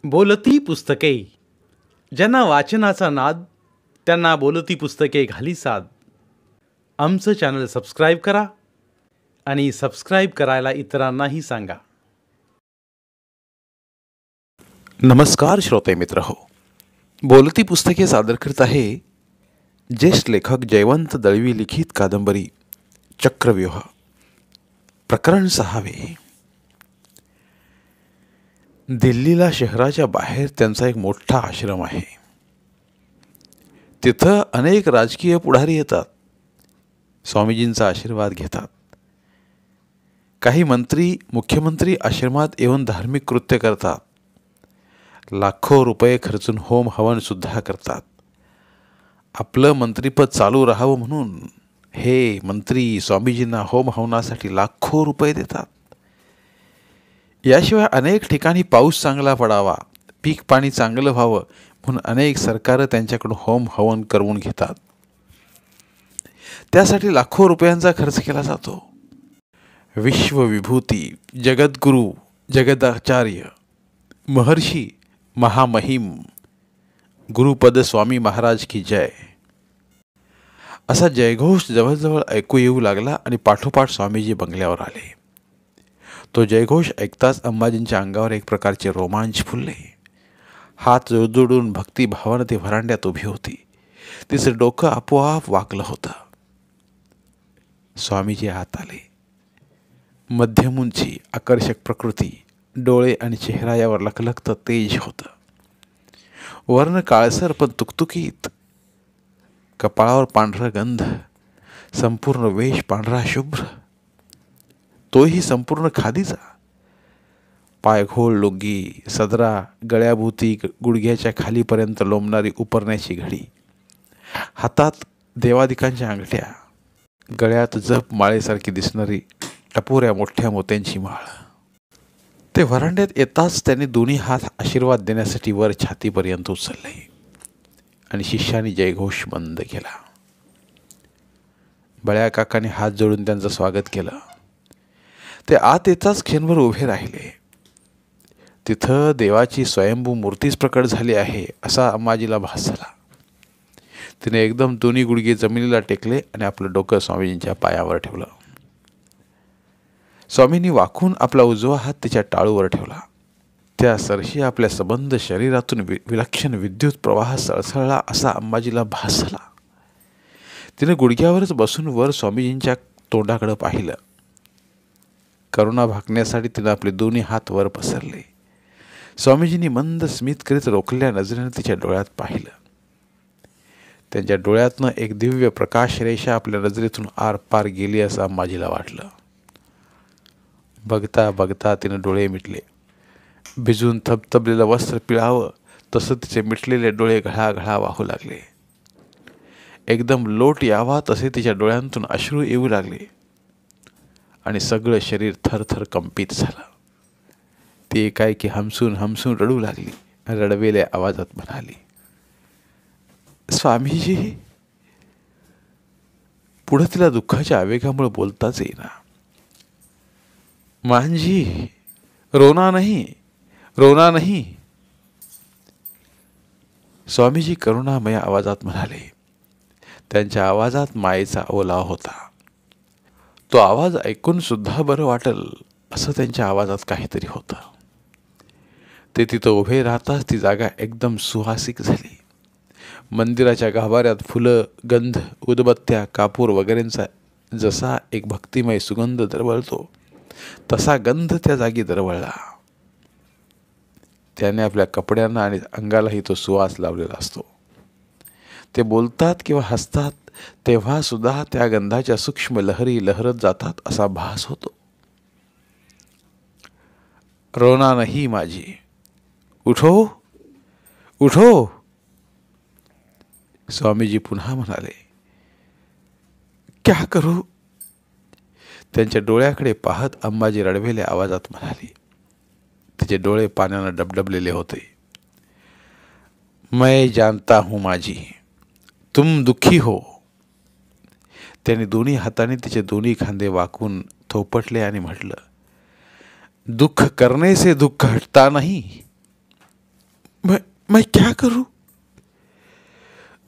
बोलती पुस्तके. ज्यांना वाचनाचा नाद त्यांना बोलती पुस्तके घाली साद. आमचं चॅनल सबस्क्राईब करा आणि सबस्क्राईब करायला इतरांनाही सांगा. नमस्कार श्रोते मित्र हो. बोलती पुस्तके सादर करत आहे ज्येष्ठ लेखक जयवंत दळवी लिखित कादंबरी चक्रव्यूह, प्रकरण 6. दिल्लीला शहराच्या बाहेर त्यांचा एक मोठा आश्रम आहे. तिथं अनेक राजकीय पुढारी येतात, स्वामीजींचा आशीर्वाद घेतात. काही मंत्री मुख्यमंत्री आश्रमात येऊन धार्मिक कृत्य करतात. लाखो रुपये खर्चून होम हवन सुद्धा करतात. आपलं मंत्रीपद चालू राहावं म्हणून हे मंत्री स्वामीजींना होम हवनासाठी लाखो रुपये देतात. याशिवाय अनेक ठिकाणी पाऊस चांगला पडावा, पीक पाणी चांगलं व्हावं म्हणून अनेक सरकारं त्यांच्याकडून होम हवन करवून घेतात. त्यासाठी लाखो रुपयांचा खर्च केला जातो. विश्वविभूती, जगद्गुरू, जगदाचार्य, महर्षी, महामहिम, गुरुपद स्वामी महाराज की जय असा जयघोष जवळजवळ ऐकू येऊ लागला आणि पाठोपाठ स्वामीजी बंगल्यावर आले. तो जयघोष ऐकताच अंबाजींच्या अंगावर एक प्रकारचे रोमांच फुलले. हात जोडून भक्तिभावानं ते व्हरांड्यात उभी होती. तिचं डोकं आपोआप वाकलं होतं. स्वामीजी आत आले. मध्यम उंची, आकर्षक प्रकृती, डोळे आणि चेहरा यावर लखलखतं तेज होतं. वर्ण काळसर पण तुकतुकीत, कपाळावर पांढरा गंध, संपूर्ण वेश पांढरा शुभ्र, तोही संपूर्ण खादीचा. पायघोळ लुंगी, सदरा, गळ्याभोवती गुडघ्याच्या खालीपर्यंत लोंबणारी उपरण्याची घडी, हातात देवादिकांच्या अंगठ्या, गळ्यात जप माळेसारखी दिसणारी टपोऱ्या मोठ्या मोत्यांची माळ. ते व्हरांड्यात येताच त्यांनी दोन्ही हात आशीर्वाद देण्यासाठी वर छातीपर्यंत उचलले आणि शिष्याने जयघोष बंद केला. बळ्या काकाने हात जोडून त्यांचं स्वागत केलं. ते आत येताच क्षणभर उभे राहिले. तिथं देवाची स्वयंभू मूर्तीच प्रकट झाली आहे असा अंबाजीला भास झाला. तिने एकदम दोन्ही गुडघे जमिनीला टेकले आणि आपलं डोकं स्वामीजींच्या पायावर ठेवलं. स्वामींनी वाकून आपला उजवा हात तिच्या टाळूवर ठेवला. त्या सरशी आपल्या सबंध शरीरातून विलक्षण विद्युत प्रवाह सळसळला असा अंबाजीला भास झाला. तिने गुडघ्यावरच बसून वर स्वामीजींच्या तोंडाकडे पाहिलं. करुणा भागण्यासाठी तिने आपले दोन्ही हात वर पसरले. स्वामीजींनी मंद स्मित करीत रोखलेल्या नजरेने तिच्या डोळ्यात पाहिलं. त्यांच्या डोळ्यातनं एक दिव्य प्रकाश रेषा आपल्या नजरेतून आरपार गेली असं अंबाजीला वाटलं. बघता बघता तिने डोळे मिटले. भिजून थबथबलेलं वस्त्र पिळावं तसं तिचे मिटलेले डोळे घळाघळा वाहू लागले. एकदम लोट यावा तसे तिच्या डोळ्यांतून अश्रू येऊ लागले आणि सगळं शरीर थरथर कंपित झालं. ती एकाएकी हमसून हमसून रडू लागली. रडवेल्या आवाजात म्हणाली, स्वामीजी. पुढं तिला दुःखाच्या आवेगामुळे बोलताच येईना. मांजी, रोना नहीं, रोना नहीं. स्वामीजी करुणामय आवाजात म्हणाले. त्यांच्या आवाजात मायेचा ओलावा होता. तो आवाज ऐकून सुद्धा बरं वाटेल असं त्यांच्या आवाजात काहीतरी होतं. ते तिथं उभे राहताच ती जागा एकदम सुवासिक झाली. मंदिराच्या गाभाऱ्यात फुलं, गंध, उदबत्त्या, कापूर वगैरेंचा जसा एक भक्तिमय सुगंध दरवळतो तसा गंध त्या जागी दरवळला. त्याने आपल्या कपड्यांना आणि अंगालाही तो सुवास लावलेला असतो. ते बोलतात किंवा हसतात तेव्हा सुद्धा त्या गंधाच्या सूक्ष्म लहरी लहरत जातात असा भास होतो. रोना नाही माझी, उठो उठो. स्वामीजी पुन्हा म्हणाले, क्या करू. त्यांच्या डोळ्याकडे पाहत अंबाजी रडवेल्या आवाजात म्हणाली. तिचे डोळे पाण्यानं डबडबलेले होते. मैं जानता हूँ माझी, तुम दुःखी हो. त्याने दोन्ही हाताने तिचे दोन्ही खांदे वाकून थोपटले आणि म्हटलं, दुःख करने से दुःख हटता नहीं. मैं क्या करूं?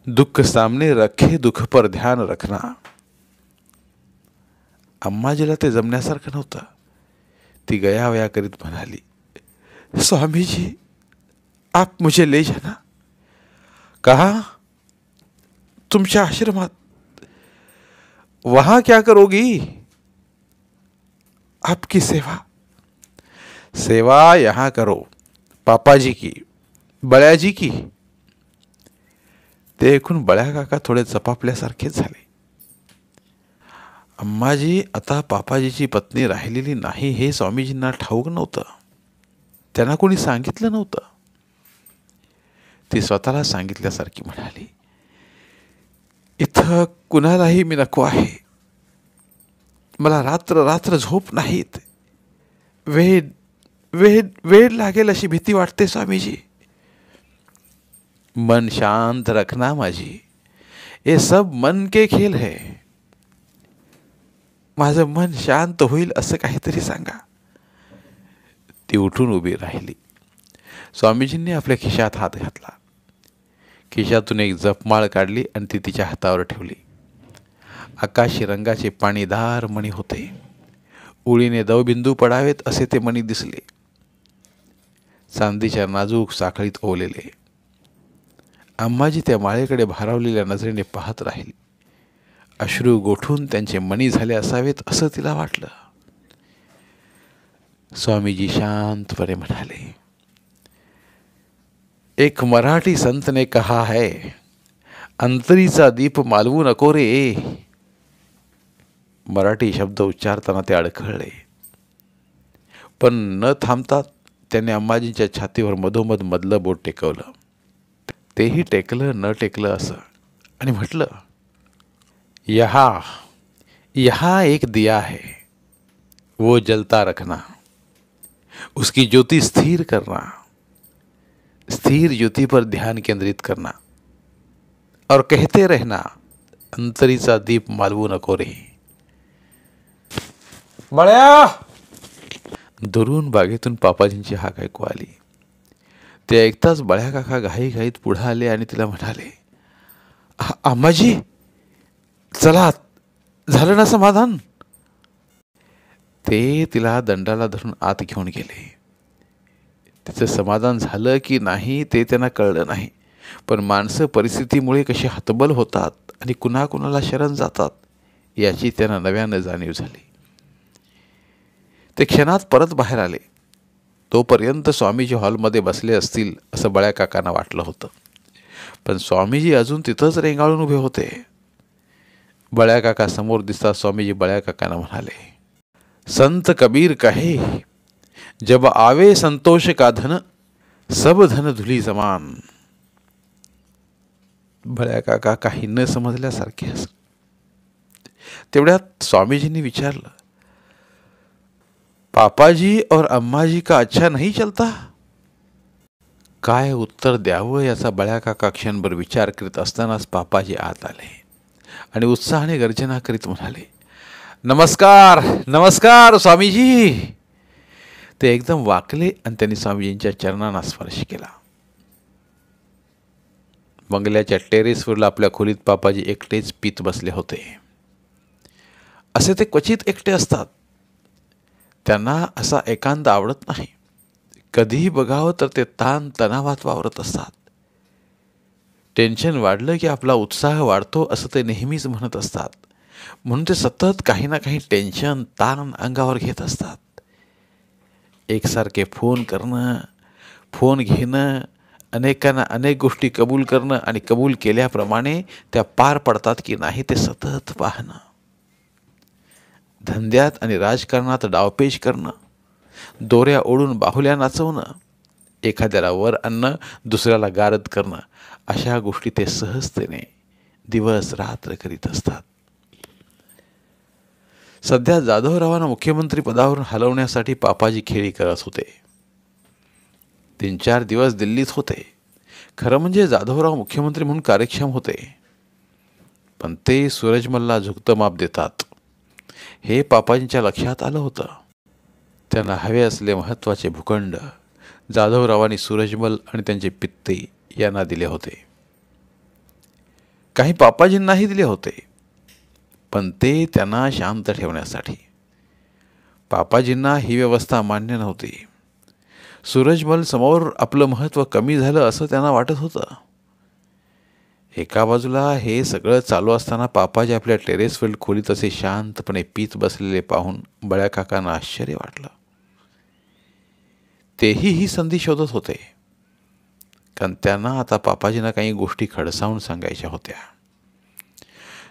दुख सामने रखे दुख पर ध्यान रखना. अम्माजीला ते जमण्यासारखं नव्हतं. ती गयावया करीत म्हणाली, स्वामी जी, आप मुझे ले जाना. कहा? तुमच्या आश्रमात. वहां क्या करोगी? आपकी सेवा. सेवा यहां करो, पापाजी की, बळ्याजी की. ते ऐकून बळ्या काका थोडे चपापल्यासारखेच झाले. अम्माजी आता पापाजीची पत्नी राहिलेली नाही हे स्वामीजींना ठाऊक नव्हतं. त्यांना कोणी सांगितलं नव्हतं. ती स्वतःला सांगितल्यासारखी म्हणाली, इथं कुणालाही मी नको आहे. मला रात्र रात्र झोप नाहीत. वेड वेड वेड लागेल अशी भीती वाटते स्वामीजी. मन शांत रखना माझी. ये सब मन के खेल है. माझं मन शांत होईल असं काहीतरी सांगा. ती उठून उभी राहिली. स्वामीजींनी आपल्या खिशात हात घातला. खिशातून एक जपमाळ काढली आणि ती तिच्या हातावर ठेवली. आकाशी रंगाचे पाणीदार मणी होते. उळीने दवबिंदू पडावेत असे ते मणी दिसले. चांदीच्या नाजूक साखळीत ओवलेले. अम्माजी त्या माळेकडे भारावलेल्या नजरेने पाहत राहिली. अश्रू गोठून त्यांचे मणी झाले असावेत असं तिला वाटलं. स्वामीजी शांतपणे म्हणाले, एक मराठी संत ने कहा है, अंतरीचा दीप मालवू नको रे. मराठी शब्द उच्चारताना ते अडखळले. पण न थांबता त्याने अम्माजींच्या छातीवर मधोमध मधलं बोट टेकवलं. तेही टेकलं न टेकलं असं आणि म्हटलं, यहाँ एक दिया है, वो जलता रखना. उसकी ज्योति स्थिर करना. स्थिर ज्योति पर ध्यान केंद्रित करना और कहते रहना, अंतरीचा दीप मालवू नको रे. बळ्या. दुरून बागेतून पापाजींची हाक ऐकू आली. ते ऐकताच बळ्या काका घाईघाईत पुढे आले आणि तिला म्हणाले, अम्माजी, चला, झालं ना समाधान. ते तिला दंडाला धरून आत घेऊन गेले. तिचं समाधान झालं की नाही ते त्यांना कळलं नाही. पण माणसं परिस्थितीमुळे कशी हतबल होतात आणि कुणाकुणाला शरण जातात याची त्यांना नव्यानं जाणीव झाली. ते क्षणात परत बाहेर आले. तोपर्यंत स्वामीजी हॉलमध्ये बसले असतील असं बळ्या काकांना वाटलं होतं. पण स्वामीजी अजून तिथंच रेंगाळून उभे होते. बळ्या काका समोर दिसता स्वामीजी बळ्या काकांना म्हणाले, संत कबीर कहे, जब आवे संतोष का धन, सब धन धुली समान. बळ्या काका काही न समजल्यासारखे हसले. तेवढ्यात स्वामीजींनी विचारलं, पापाजी और अम्माजी का अच्छा नहीं चलता. काय उत्तर द्यावं याचा बळ्या काका क्षणभर विचार करीत असतानाच पापाजी आत आले आणि उत्साहाने गर्जना करीत म्हणाले, नमस्कार नमस्कार स्वामीजी. ते एकदम वाकले आणि त्यांनी स्वामीजींच्या चरणांना स्पर्श केला. बंगल्याच्या टेरेसवरला आपल्या खोलीत पापाजी एकटेच पीत बसले होते. असे ते क्वचित एकटे असतात. त्यांना असा एकांत आवडत नाही. कधीही बघावं तर ते ताण तणावात वावरत असतात. टेन्शन वाढलं की आपला उत्साह वाढतो असं ते नेहमीच म्हणत असतात. म्हणून ते सतत काही ना काही टेन्शन ताण अंगावर घेत असतात. एकसारखे फोन करणं, फोन घेणं, अनेकांना अनेक गोष्टी कबूल करणं आणि कबूल केल्याप्रमाणे त्या पार पडतात की नाही ते सतत पाहणं. धंद्यात आणि राजकारणात डावपेच करणं, दोऱ्या ओढून बाहुल्या नाचवणं, एखाद्याला वर आणणं, दुसऱ्याला गारद करणं, अशा गोष्टी ते सहजतेने दिवस रात्र करीत असतात. सध्या जाधवरावांना मुख्यमंत्री पदावरून हलवण्यासाठी पापाजी खेळी करत होते. 3-4 दिवस दिल्लीत होते. खरं म्हणजे जाधवराव मुख्यमंत्री म्हणून कार्यक्षम होते. पण ते सूरजमलला झुकतं माप देतात हे पापाजींच्या लक्षात आलं होतं. त्यांना हवे असले महत्त्वाचे भूखंड जाधवरावांनी सूरजमल आणि त्यांचे पित्ते यांना दिले होते. काही पापाजींनाही दिले होते, पण ते त्यांना शांत ठेवण्यासाठी. पापाजींना ही व्यवस्था मान्य नव्हती. सूरजमल समोर आपलं महत्त्व कमी झालं असं त्यांना वाटत होतं. एका बाजूला हे सगळं चालू असताना पापाजी आपल्या टेरेसवरील खोलीत असे शांतपणे पीत बसलेले पाहून बळ्या काकांना आश्चर्य वाटलं. तेही ही संधी शोधत होते, कारण त्यांना आता पापाजींना काही गोष्टी खडसावून सांगायच्या होत्या.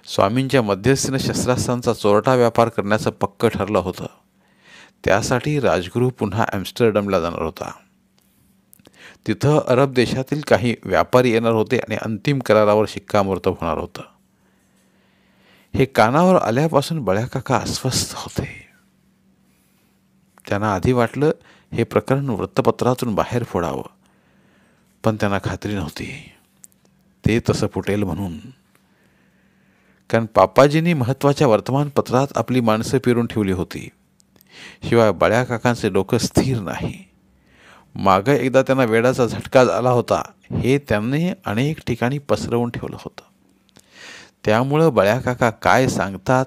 स्वामींच्या मध्यस्थीनं शस्त्रास्त्रांचा चोरटा व्यापार करण्याचं पक्क ठरलं होतं. त्यासाठी राजगुरू पुन्हा ॲम्स्टरडमला जाणार होता. तिथं अरब देशातील काही व्यापारी येणार होते आणि अंतिम करारावर शिक्कामोर्तब होणार होतं. हे कानावर आल्यापासून बळ्या काका अस्वस्थ होते. त्यांना आधी वाटलं हे प्रकरण वृत्तपत्रातून बाहेर फोडावं, पण त्यांना खात्री नव्हती ते तसं फुटेल म्हणून. कारण पापाजींनी महत्त्वाच्या वर्तमानपत्रात आपली माणसं पेरून ठेवली होती. शिवाय बळ्या काकांचे डोकं स्थिर नाही. मागं एकदा त्यांना वेडाचा झटका आला होता हे त्यांनी अनेक ठिकाणी पसरवून ठेवलं होतं. त्यामुळं बळ्या काका काय सांगतात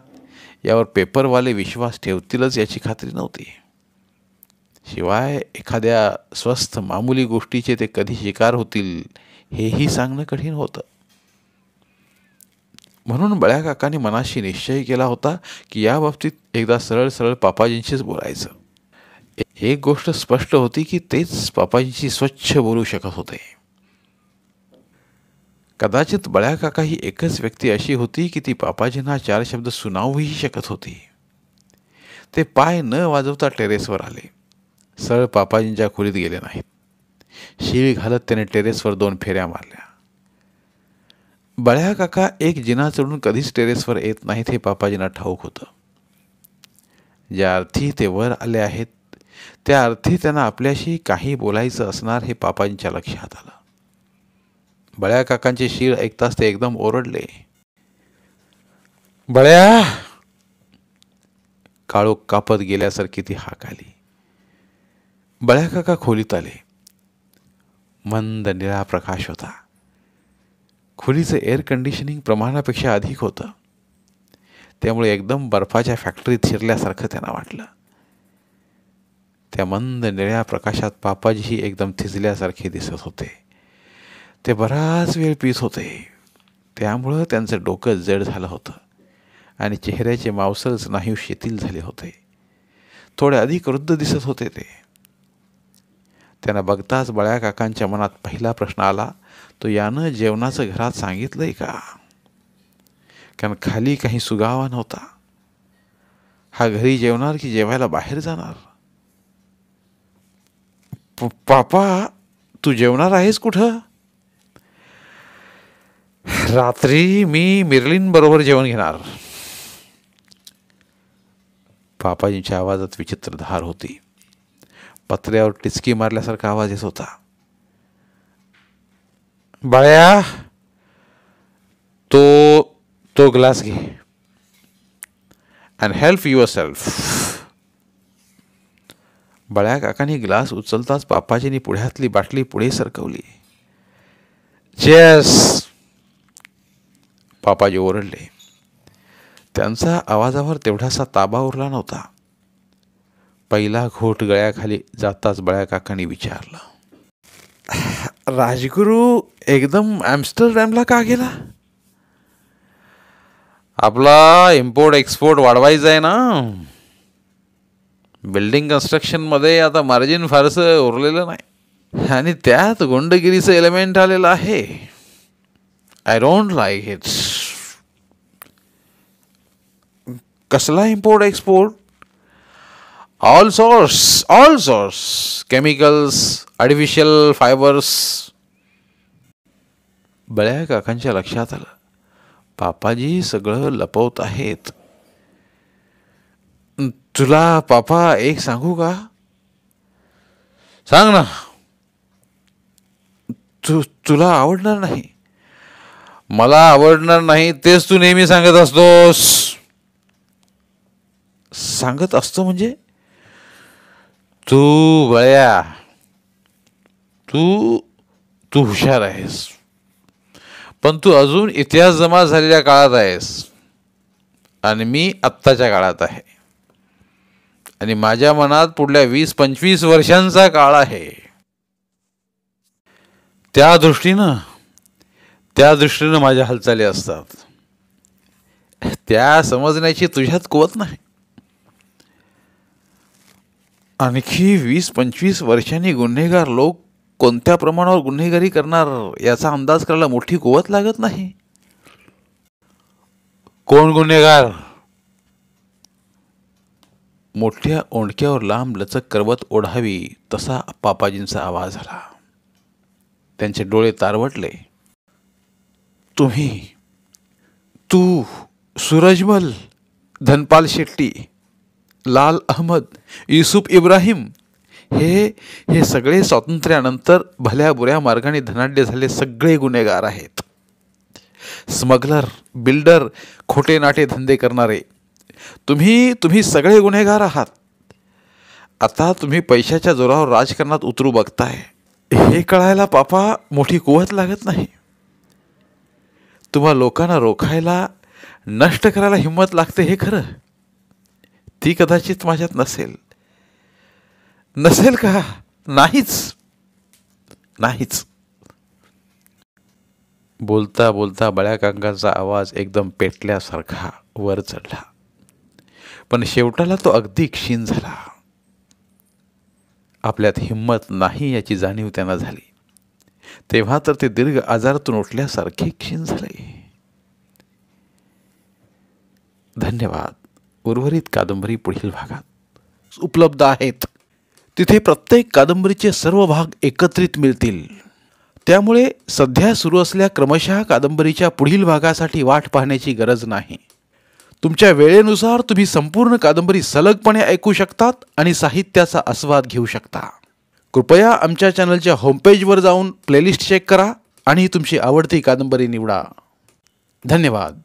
यावर पेपरवाले विश्वास ठेवतीलच याची खात्री नव्हती. शिवाय एखाद्या स्वस्थ मामूली गोष्टीचे ते कधी शिकार होतील हेही सांगणं कठीण होतं. म्हणून बळ्या काकांनी मनाशी निश्चय केला होता की या बाबतीत एकदा सरळ सरळ पापाजींशीच बोलायचं. एक गोष्ट स्पष्ट होती की तेच पापाजींशी स्वच्छ बोलू शकत होते. कदाचित बळ्या काका ही एकच व्यक्ती अशी होती की ती पापाजींना चार शब्द सुनावूही शकत होती. ते पाय न वाजवता टेरेसवर आले. सरळ पापाजींच्या खोलीत गेले नाहीत. शीळ घालत त्याने टेरेसवर 2 फेऱ्या मारल्या. बळ्या काका एक जिना चढून कधीच टेरेसवर येत नाहीत हे पापाजींना ठाऊक होतं. ज्या अर्थी ते वर आले आहेत त्या अर्थी त्यांना आपल्याशी काही बोलायचं असणार हे पापाजींच्या लक्षात आलं. बळ्या काकांचे शीळ ऐकताच ते एकदम ओरडले. बळ्या! काळोख कापत गेल्यासारखी ती हाक आली. बळ्या काका खोलीत आले. मंद निळा प्रकाश होता. खोलीचं एअर कंडिशनिंग प्रमाणापेक्षा अधिक होतं. त्यामुळे एकदम बर्फाच्या फॅक्टरीत शिरल्यासारखं त्यांना वाटलं. त्या मंद निळ्या प्रकाशात पापाजीही एकदम थिजल्यासारखे दिसत होते. ते बराच वेळ पीत होते. त्यामुळं त्यांचं डोकं जड झालं होतं आणि चेहऱ्याचे मांसल स्नायू शिथिल झाले होते. थोडे अधिक वृद्ध दिसत होते ते. त्यांना बघताच बळ्या काकांच्या मनात पहिला प्रश्न आला तो यानं जेवणाचं घरात सांगितलंय का? कारण खाली काही सुगावा नव्हता. हा घरी जेवणार की जेवायला बाहेर जाणार? पापा, तू जेवणार आहेस कुठं? रात्री मी मिर्लिन बरोबर जेवण घेणार. पापाजींच्या आवाजात विचित्र धार होती. पत्र्यावर टिचकी मारल्यासारखा आवाज येत होता. बाळ्या, तो ग्लास घे अँड हेल्प युअरसेल्फ. बळ्या काकांनी ग्लास उचलताच पापाजींनी पुढ्यातली बाटली पुढे सरकवली. चेस! पापाजी ओरडले. त्यांचा आवाजावर तेवढासा ताबा उरला नव्हता. पहिला घोट गळ्याखाली जाताच बळ्या काकांनी विचारलं, राजगुरू एकदम ॲम्स्टरडॅमला का गेला? आपला इम्पोर्ट एक्सपोर्ट वाढवायचा आहे ना. बिल्डिंग कन्स्ट्रक्शनमध्ये आता मार्जिन फारसं उरलेलं नाही आणि त्यात गुंडगिरीचं एलिमेंट आलेलं आहे. I don't like it. कसला import export? All source chemicals, artificial fibres. बळ्या काकांच्या लक्षात आलं पापाजी सगळं लपवत आहेत. तुला पापा एक सांगू का? सांग ना. तुला आवडणार नाही. मला आवडणार नाही तेच तू नेहमी सांगत असतोस. सांगत असतो म्हणजे? तू बळ्या तू तू हुशार आहेस, पण तू अजून इतिहास जमा झालेल्या काळात आहेस आणि मी आत्ताच्या काळात आहे. आणि माझ्या मनात पुढल्या 20-25 वर्षांचा काळ आहे. त्या दृष्टीनं माझ्या हालचाली असतात. त्या समजण्याची तुझ्यात कुवत नाही. आणखी 20-25 वर्षांनी गुन्हेगार लोक कोणत्या प्रमाणावर गुन्हेगारी करणार याचा अंदाज करायला मोठी कुवत लागत नाही. कोण गुन्हेगार? मोठ्या ओंडक्यावर लांब लचक करवत ओढावी तसा पापाजींचा आवाज आला. त्यांचे डोळे तारवटले. तू सूरजमल, धनपाल शेट्टी, लाल अहमद, युसुफ इब्राहिम हे सगळे स्वातंत्र्यानंतर भल्या बुऱ्या मार्गाने धनाढ्य झाले सगळे गुन्हेगार आहेत. स्मगलर, बिल्डर, खोटे नाटे धंदे करणारे तुम्ही सगळे गुन्हेगार आहात. आता तुम्ही पैशाच्या जोरावर राजकारणात उतरू बघताय. हे कळायला पापा मोठी कुवत लागत नाही. तुम्हा लोकांना रोखायला, नष्ट करायला हिंमत लागते हे खरं. ती कदाचित माझ्यात नसेल का? नाहीच. बोलता बोलता बळ्या काकांचा आवाज एकदम पेटल्यासारखा वर चढला, पण शेवटाला तो अगदी क्षीण झाला. आपल्यात हिंमत नाही याची जाणीव त्यांना झाली. तेव्हा तर ते दीर्घ आजारातून उठल्यासारखे क्षीण झाले. धन्यवाद. उर्वरित कादंबरी पुढील भागात उपलब्ध आहेत. तिथे प्रत्येक कादंबरीचे सर्व भाग एकत्रित मिळतील. त्यामुळे सध्या सुरू असलेल्या क्रमशः कादंबरीच्या पुढील भागासाठी वाट पाहण्याची गरज नाही. तुमच्या वेळेनुसार तुम्ही संपूर्ण कादंबरी सलगपणे ऐकू शकतात आणि साहित्याचा आस्वाद घेऊ शकता. कृपया आमच्या चॅनलच्या होमपेजवर जाऊन प्लेलिस्ट चेक करा आणि तुमची आवडती कादंबरी निवडा. धन्यवाद.